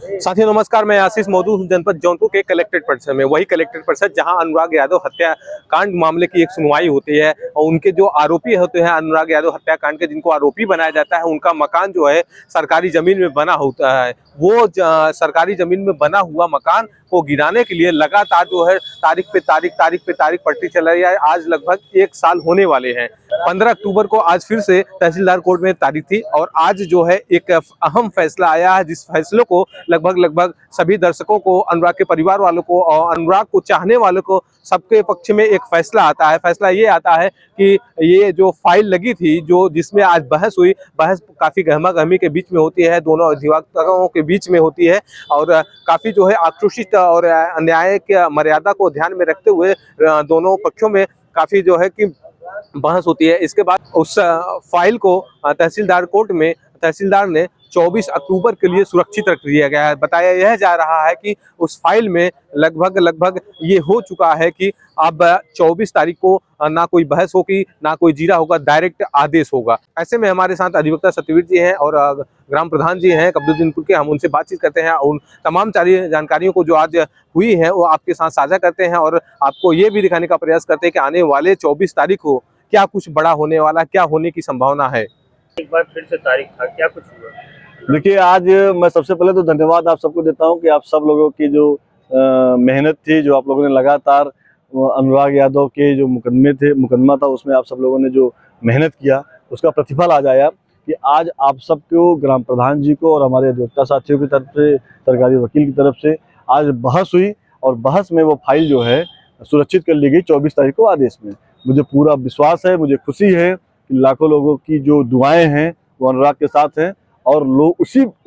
साथियों नमस्कार, मैं आशीष मौजूद हूं जनपद जौनपुर के कलेक्ट्रेट परिसर में। वही कलेक्ट्रेट परिसर जहां अनुराग यादव हत्याकांड मामले की एक सुनवाई होती है और उनके जो आरोपी होते हैं अनुराग यादव हत्याकांड के, जिनको आरोपी बनाया जाता है, उनका मकान जो है सरकारी जमीन में बना होता है। वो सरकारी जमीन में बना हुआ मकान को गिराने के लिए लगातार जो है तारीख पे तारीख पड़ती चल रही है। आज लगभग 1 साल होने वाले हैं। 15 अक्टूबर को आज फिर से तहसीलदार कोर्ट में तारीख थी और आज जो है एक अहम फैसला आया है, जिस फैसले को लगभग सभी दर्शकों को, अनुराग के परिवार वालों को और अनुराग को चाहने वालों को, सबके पक्ष में एक फैसला आता है। फैसला ये आता है कि ये जो फाइल लगी थी, जो जिसमें आज बहस हुई, बहस काफी गहमा-गहमी के बीच में होती है, दोनों अधिवक्ताओं के बीच में होती है और काफी जो है आक्रोशित और न्याय की मर्यादा को ध्यान में रखते हुए दोनों पक्षों में काफी जो है कि बहस होती है। इसके बाद उस फाइल को तहसीलदार कोर्ट में तहसीलदार ने 24 अक्टूबर के लिए सुरक्षित रख दिया गया है। बताया यह जा रहा है कि उस फाइल में लगभग ये हो चुका है कि अब 24 तारीख को ना कोई बहस होगी, ना कोई जीरा होगा, डायरेक्ट आदेश होगा। ऐसे में हमारे साथ अधिवक्ता सत्यवीर जी हैं और ग्राम प्रधान जी हैं कब्दुद्दीनपुर के। हम उनसे बातचीत करते हैं, उन तमाम सारी जानकारियों को जो आज हुई है वो आपके साथ साझा करते हैं और आपको ये भी दिखाने का प्रयास करते हैं कि आने वाले 24 तारीख को क्या कुछ बड़ा होने वाला, क्या होने की संभावना है। एक बार फिर से तारीख था, क्या कुछ हुआ? देखिए, आज मैं सबसे पहले तो धन्यवाद आप सबको देता हूं कि आप सब लोगों की जो मेहनत थी, जो आप लोगों ने लगातार अनुराग यादव के जो मुकदमा था, उसमें आप सब लोगों ने जो मेहनत किया, उसका प्रतिफल आज आया कि आज आप सबको, ग्राम प्रधान जी को और हमारे अधिवक्ता साथियों की तरफ से, सरकारी वकील की तरफ से आज बहस हुई और बहस में वो फाइल जो है सुरक्षित कर ली गई 24 तारीख को आदेश में। मुझे पूरा विश्वास है, मुझे खुशी है कि लाखों लोगों की जो दुआएं हैं वो अनुराग के साथ हैं और लोग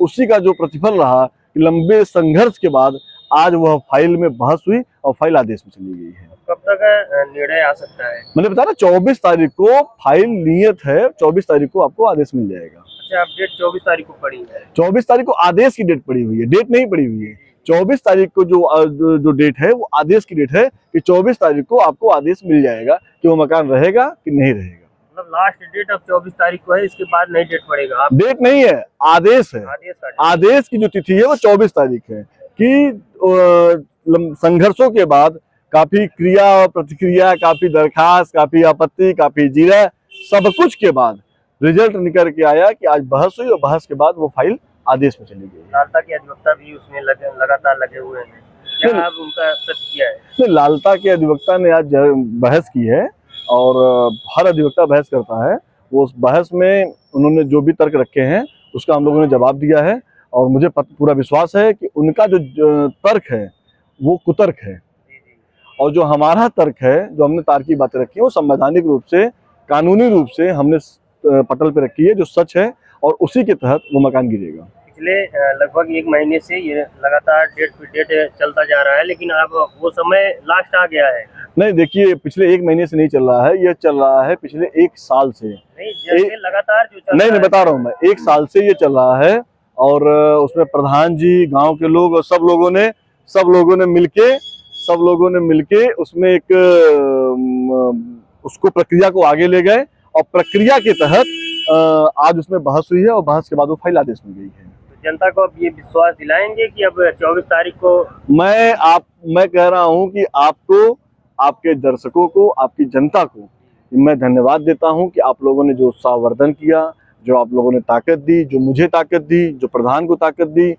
उसी का जो प्रतिफल रहा कि लंबे संघर्ष के बाद आज वह फाइल में बहस हुई और फाइल आदेश में चली गई है। कब तक निर्णय आ सकता है? मैंने बताया ना, 24 तारीख को फाइल नियत है, 24 तारीख को आपको आदेश मिल जाएगा। अच्छा, अब डेट 24 तारीख को पड़ी है? 24 तारीख को आदेश की डेट पड़ी हुई है, डेट नहीं पड़ी हुई है। 24 तारीख को जो डेट है वो आदेश की डेट है कि 24 तारीख को आपको आदेश मिल जाएगा कि वो मकान रहेगा कि नहीं रहेगा। मतलब लास्ट डेट अब 24 तारीख को है, इसके बाद नहीं डेट पड़ेगा? आप डेट नहीं है, आदेश है। आदेश की जो तिथि है वो 24 तारीख है कि संघर्षों के बाद काफी क्रिया और प्रतिक्रिया, काफी दरखास्त, काफी आपत्ति, काफी जीरा, सब कुछ के बाद रिजल्ट निकल के आया कि आज बहस हुई और बहस के बाद वो फाइल आदेश में चली गई। लालता के अधिवक्ता भी उसमें लगातार लगे हुए हैं, क्या अब उनका प्रतिक्रिया है? लालता के अधिवक्ता ने आज बहस की है और हर अधिवक्ता बहस करता है। वो उस बहस में उन्होंने जो भी तर्क रखे हैं उसका हम लोगों ने जवाब दिया है और मुझे पूरा विश्वास है कि उनका जो तर्क है वो कुतर्क है और जो हमारा तर्क है, जो हमने तार्किक बातें रखी है, वो संवैधानिक रूप से, कानूनी रूप से हमने पटल पे रखी है, जो सच है, और उसी के तहत वो मकान गिरेगा। पिछले लगभग 1 महीने से ये लगातार डेट पे डेट चलता जा रहा है, लेकिन अब वो समय लास्ट आ गया है। नहीं, देखिए, पिछले 1 महीने से नहीं चल रहा है, ये चल रहा है पिछले 1 साल से। नहीं, लगातार जो चल नहीं, बता रहा हूँ मैं, 1 साल से ये चल रहा है और उसमें प्रधान जी, गांव के लोग और सब लोगों ने मिलके उसमें एक उसको प्रक्रिया को आगे ले गए और प्रक्रिया के तहत आज उसमें बहस हुई है और बहस के बाद वो फाइल आदेश में गई है। तो जनता को अब ये विश्वास दिलाएंगे कि अब 24 तारीख को? मैं कह रहा हूं कि आपको, आपके दर्शकों को, आपकी जनता को मैं धन्यवाद देता हूं कि आप लोगों ने जो उत्साहवर्धन किया, जो आप लोगों ने ताकत दी, जो मुझे ताकत दी, जो प्रधान को ताकत दी।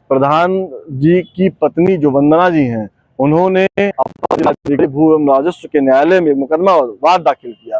प्रधान जी की पत्नी जो वंदना जी हैं, उन्होंने भू एवं राजस्व के न्यायालय में मुकदमा वाद दाखिल किया।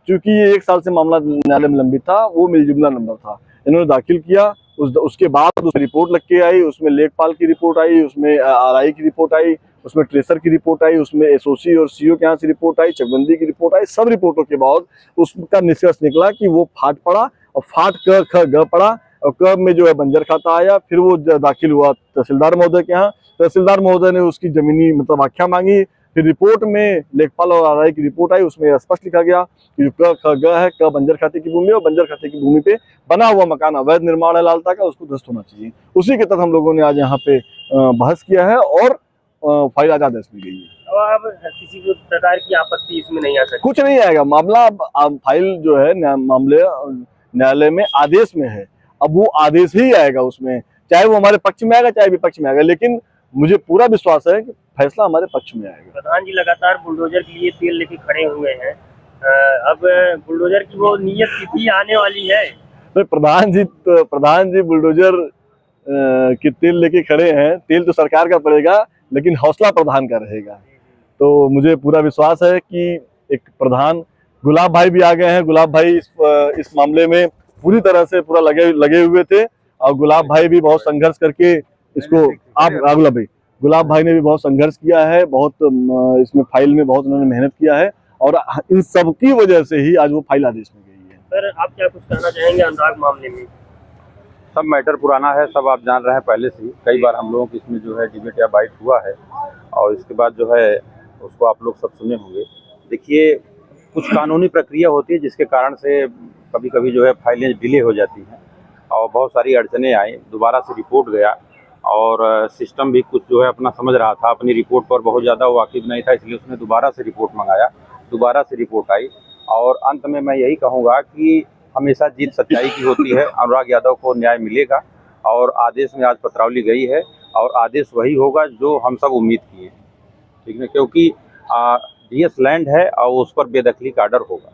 क्योंकि ये 1 साल से मामला न्यायालय में लंबित था, वो मिलजुमला नंबर था, इन्होंने दाखिल किया। उसके बाद उसमें रिपोर्ट लग के आई, उसमें लेखपाल की रिपोर्ट आई, उसमें आरआई की रिपोर्ट आई, उसमें ट्रेसर की रिपोर्ट आई, उसमें एसओसी और सीओ के यहाँ से रिपोर्ट आई, चकबंदी की रिपोर्ट आई। सब रिपोर्टों के बाद उसका निष्कर्ष निकला कि वो फाट पड़ा और फाट क ख ग पड़ा और क में जो है बंजर खाता आया। फिर वो दाखिल हुआ तहसीलदार महोदय के यहाँ। तहसीलदार महोदय ने उसकी जमीनी मतलब व्याख्या मांगी। फिर रिपोर्ट में लेखपाल और आरआई की रिपोर्ट आई, उसमें स्पष्ट लिखा गया कि जो क ख ग है, क बंजर खाते की भूमि और बंजर खाते की भूमि पे बना हुआ मकान अवैध निर्माण है लालता का, उसको ध्वस्त होना चाहिए। उसी के तहत हम लोगों ने आज यहाँ पे बहस किया है और फाइल आज आदेश में गई है। अब किसी भी प्रकार की आपत्ति इसमें नहीं आ सकती? कुछ नहीं आएगा, मामला अब फाइल जो है मामले न्यायालय में आदेश में है, अब वो आदेश ही आएगा उसमें चाहे वो हमारे पक्ष में आएगा चाहे विपक्ष में आएगा, लेकिन मुझे पूरा विश्वास है कि फैसला हमारे पक्ष में आएगा। प्रधान जी लगातार बुलडोजर के लिए तेल लेके खड़े हुए हैं। अब बुलडोजर की वो नियत तिथि आने वाली है। तो प्रधान जी बुलडोजर की तेल लेके खड़े हैं। तेल तो सरकार का पड़ेगा, लेकिन हौसला प्रधान का रहेगा। तो मुझे पूरा विश्वास है कि एक प्रधान गुलाब भाई भी आ गए हैं। गुलाब भाई इस मामले में पूरी तरह से पूरा लगे हुए थे, और गुलाब भाई भी बहुत संघर्ष करके इसको गुलाब भाई ने भी बहुत संघर्ष किया है, बहुत इसमें फाइल में बहुत उन्होंने मेहनत किया है, और इन सब की वजह से ही आज वो फाइल आदेश में गई है। सर आप क्या कुछ कहना चाहेंगे अनुराग मामले में? सब मैटर पुराना है, सब आप जान रहे हैं पहले से ही। कई बार हम लोगों की इसमें जो है डिबेट या बाइट हुआ है, और इसके बाद जो है उसको आप लोग सब सुने होंगे। देखिए, कुछ कानूनी प्रक्रिया होती है जिसके कारण से कभी कभी जो है फाइलें डिले हो जाती हैं, और बहुत सारी अड़चनें आई। दोबारा से रिपोर्ट गया, और सिस्टम भी कुछ जो है अपना समझ रहा था, अपनी रिपोर्ट पर बहुत ज़्यादा वाकिफ नहीं था, इसलिए उसने दोबारा से रिपोर्ट मंगाया। दोबारा से रिपोर्ट आई, और अंत में मैं यही कहूँगा कि हमेशा जीत सच्चाई की होती है। अनुराग यादव को न्याय मिलेगा, और आदेश में आज पत्रावली गई है, और आदेश वही होगा जो हम सब उम्मीद किए हैं, ठीक है, क्योंकि जीएस लैंड है और उस पर बेदखली का आर्डर होगा।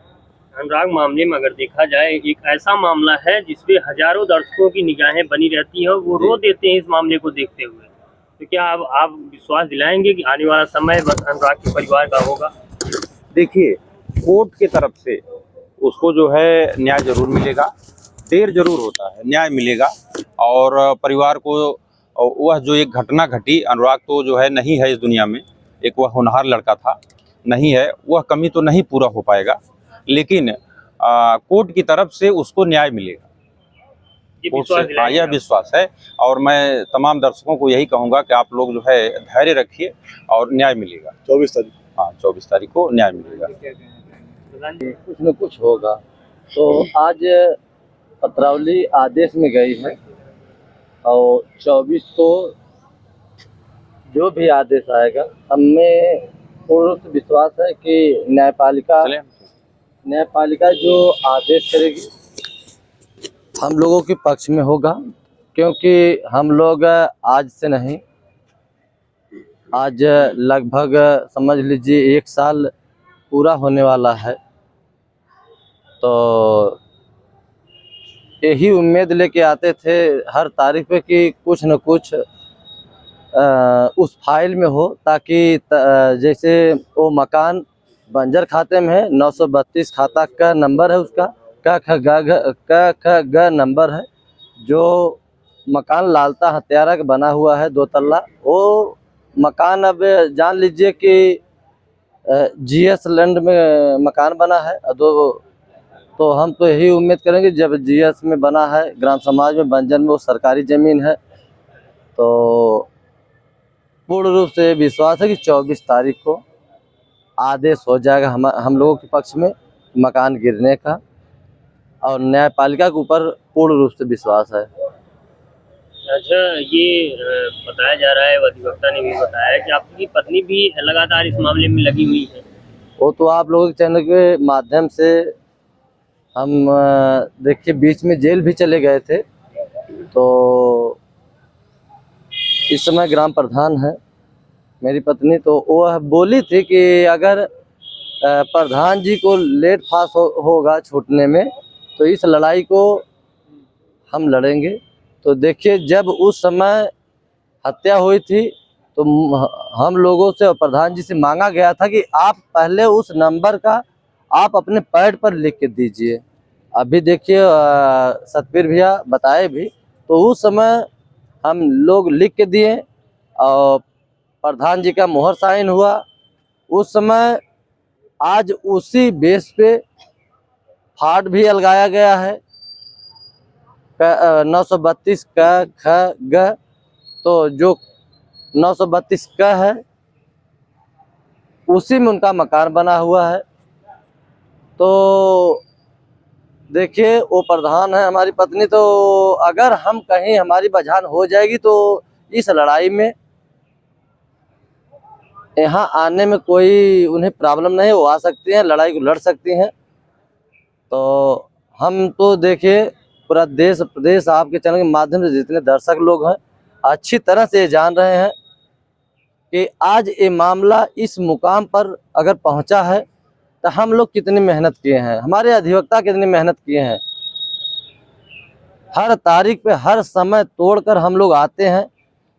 अनुराग मामले में अगर देखा जाए, एक ऐसा मामला है जिसपे हजारों दर्शकों की निगाहें बनी रहती हैं, वो रो देते हैं इस मामले को देखते हुए। तो क्या आप विश्वास दिलाएंगे कि आने वाला समय बस अनुराग के परिवार का होगा? देखिए, कोर्ट की तरफ से उसको जो है न्याय जरूर मिलेगा, देर जरूर होता है, न्याय मिलेगा। और परिवार को वह जो एक घटना घटी, अनुराग तो जो है नहीं है इस दुनिया में, एक वह होनहार लड़का था, नहीं है, वह कमी तो नहीं पूरा हो पाएगा, लेकिन कोर्ट की तरफ से उसको न्याय मिलेगा। हाँ, यह विश्वास है, और मैं तमाम दर्शकों को यही कहूँगा कि आप लोग जो है धैर्य रखिए, और न्याय मिलेगा 24 तारीख। हाँ, 24 तारीख को न्याय मिलेगा। कुछ न कुछ होगा। तो आज पत्रावली आदेश में गई है, और 24 को जो भी आदेश आएगा, हमें पूर्ण रूप से विश्वास है कि न्यायपालिका जो आदेश करेगी हम लोगों के पक्ष में होगा। क्योंकि हम लोग आज से नहीं, आज लगभग समझ लीजिए 1 साल पूरा होने वाला है, तो यही उम्मीद लेके आते थे हर तारीख पे कि कुछ न कुछ उस फाइल में हो, ताकि जैसे वो मकान बंजर खाते में है, 932 खाता का नंबर है, उसका क ग नंबर है। जो मकान लालता हत्यारा का बना हुआ है 2 तल्ला, वो मकान अब जान लीजिए कि जीएस लैंड में मकान बना है। तो हम तो यही उम्मीद करेंगे, जब जीएस में बना है, ग्राम समाज में बंजर में, वो सरकारी ज़मीन है, तो पूर्ण रूप से विश्वास है कि 24 तारीख को आदेश हो जाएगा हम लोगों के पक्ष में मकान गिरने का, और न्यायपालिका के ऊपर पूर्ण रूप से विश्वास है। अच्छा, ये बताया जा रहा है, अधिवक्ता ने भी बताया कि आपकी पत्नी भी लगातार इस मामले में लगी हुई है। वो तो आप लोगों के चैनल के माध्यम से हम देखिए बीच में जेल भी चले गए थे, तो इस समय ग्राम प्रधान है मेरी पत्नी, तो वह बोली थी कि अगर प्रधान जी को लेट पास होगा छूटने में, तो इस लड़ाई को हम लड़ेंगे। तो देखिए, जब उस समय हत्या हुई थी, तो हम लोगों से और प्रधान जी से मांगा गया था कि आप पहले उस नंबर का आप अपने पैड पर लिख के दीजिए। अभी देखिए सतबीर भैया बताए भी, तो उस समय हम लोग लिख के दिए, और प्रधान जी का मोहर साइन हुआ उस समय। आज उसी बेस पे फाड़ भी अलगाया गया है 932 का ख ग, तो जो 932 का है उसी में उनका मकान बना हुआ है। तो देखिए, वो प्रधान है हमारी पत्नी, तो अगर हम कहीं हमारी बझान हो जाएगी, तो इस लड़ाई में यहाँ आने में कोई उन्हें प्रॉब्लम नहीं, वो आ सकती हैं, लड़ाई को लड़ सकती हैं। तो हम तो देखिए पूरा देश प्रदेश आपके चैनल के माध्यम से जितने दर्शक लोग हैं अच्छी तरह से जान रहे हैं कि आज ये मामला इस मुकाम पर अगर पहुंचा है तो हम लोग कितनी मेहनत किए हैं, हमारे अधिवक्ता कितनी मेहनत किए हैं। हर तारीख पे हर समय तोड़कर हम लोग आते हैं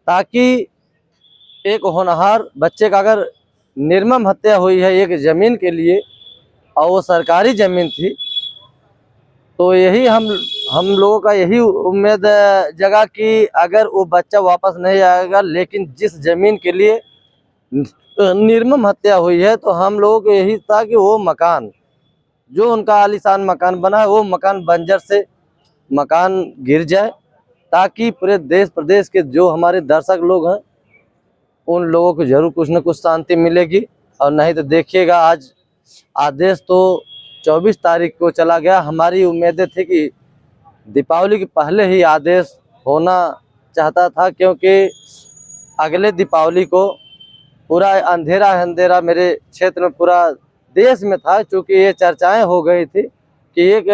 ताकि एक होनहार बच्चे का अगर निर्मम हत्या हुई है एक ज़मीन के लिए और वो सरकारी ज़मीन थी, तो यही हम लोगों का यही उम्मीद जगा कि अगर वो बच्चा वापस नहीं आएगा, लेकिन जिस ज़मीन के लिए निर्मम हत्या हुई है तो हम लोगों को यही था कि वो मकान जो उनका आलीशान मकान बना है वो मकान बंजर से मकान गिर जाए, ताकि पूरे देश प्रदेश के जो हमारे दर्शक लोग हैं उन लोगों को जरूर कुछ न कुछ शांति मिलेगी। और नहीं तो देखिएगा आज आदेश तो 24 तारीख को चला गया। हमारी उम्मीदें थी कि दीपावली के पहले ही आदेश होना चाहता था, क्योंकि अगले दीपावली को पूरा अंधेरा अंधेरा मेरे क्षेत्र में पूरा देश में था। चूँकि ये चर्चाएं हो गई थी कि एक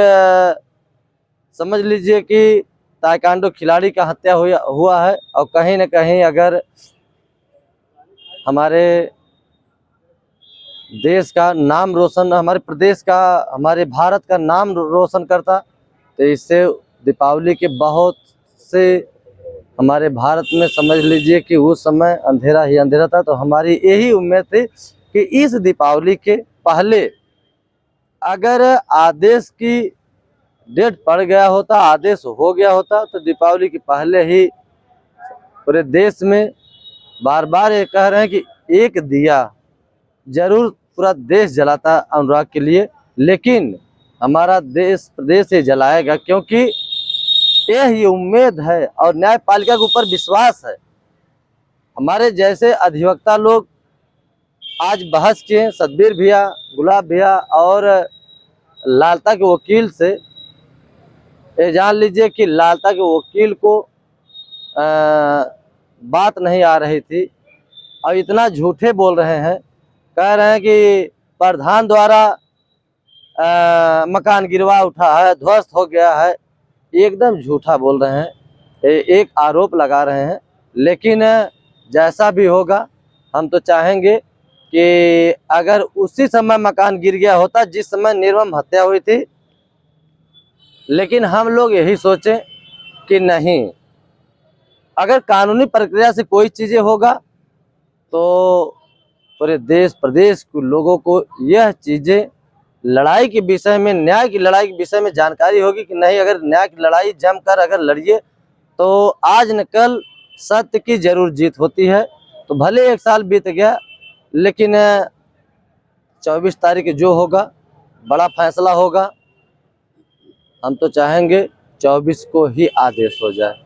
समझ लीजिए कि ताइक्वांडो खिलाड़ी का हत्या हुआ है और कहीं न कहीं अगर हमारे देश का नाम रोशन, हमारे प्रदेश का, हमारे भारत का नाम रोशन करता, तो इससे दीपावली के बहुत से हमारे भारत में समझ लीजिए कि उस समय अंधेरा ही अंधेरा था। तो हमारी यही उम्मीद थी कि इस दीपावली के पहले अगर आदेश की डेट पड़ गया होता, आदेश हो गया होता, तो दीपावली के पहले ही पूरे देश में बार बार ये कह रहे हैं कि एक दिया जरूर पूरा देश जलाता अनुराग के लिए, लेकिन हमारा देश प्रदेश से जलाएगा, क्योंकि यही उम्मीद है और न्यायपालिका के ऊपर विश्वास है। हमारे जैसे अधिवक्ता लोग आज बहस किए, सतबीर भैया, गुलाब भैया और लालता के वकील से, ये जान लीजिए कि लालता के वकील को बात नहीं आ रही थी और इतना झूठे बोल रहे हैं, कह रहे हैं कि प्रधान द्वारा मकान गिरवा उठा है, ध्वस्त हो गया है। एकदम झूठा बोल रहे हैं, एक आरोप लगा रहे हैं। लेकिन जैसा भी होगा हम तो चाहेंगे कि अगर उसी समय मकान गिर गया होता जिस समय निर्मम हत्या हुई थी, लेकिन हम लोग यही सोचें कि नहीं, अगर कानूनी प्रक्रिया से कोई चीज़ें होगा तो पूरे देश प्रदेश के लोगों को यह चीज़ें लड़ाई के विषय में, न्याय की लड़ाई के विषय में जानकारी होगी कि नहीं, अगर न्याय की लड़ाई जमकर अगर लड़िए तो आज न कल सत्य की जरूर जीत होती है। तो भले एक साल बीत गया, लेकिन 24 तारीख जो होगा बड़ा फैसला होगा। हम तो चाहेंगे 24 को ही आदेश हो जाए।